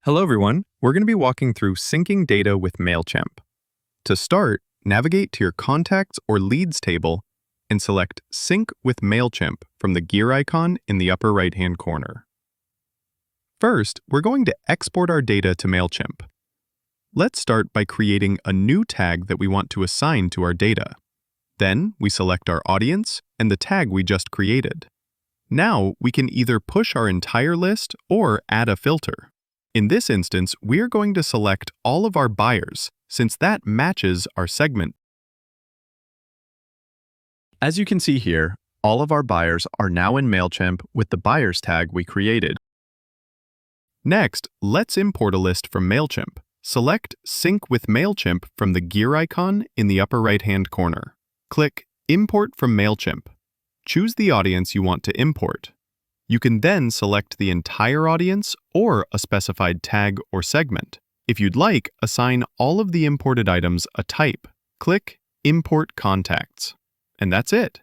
Hello everyone, we're going to be walking through syncing data with Mailchimp. To start, navigate to your Contacts or Leads table and select Sync with Mailchimp from the gear icon in the upper right-hand corner. First, we're going to export our data to Mailchimp. Let's start by creating a new tag that we want to assign to our data. Then, we select our audience and the tag we just created. Now, we can either push our entire list or add a filter. In this instance, we are going to select all of our buyers, since that matches our segment. As you can see here, all of our buyers are now in Mailchimp with the buyers tag we created. Next, let's import a list from Mailchimp. Select Sync with Mailchimp from the gear icon in the upper right-hand corner. Click Import from Mailchimp. Choose the audience you want to import. You can then select the entire audience or a specified tag or segment. If you'd like, assign all of the imported items a type. Click Import Contacts. And that's it.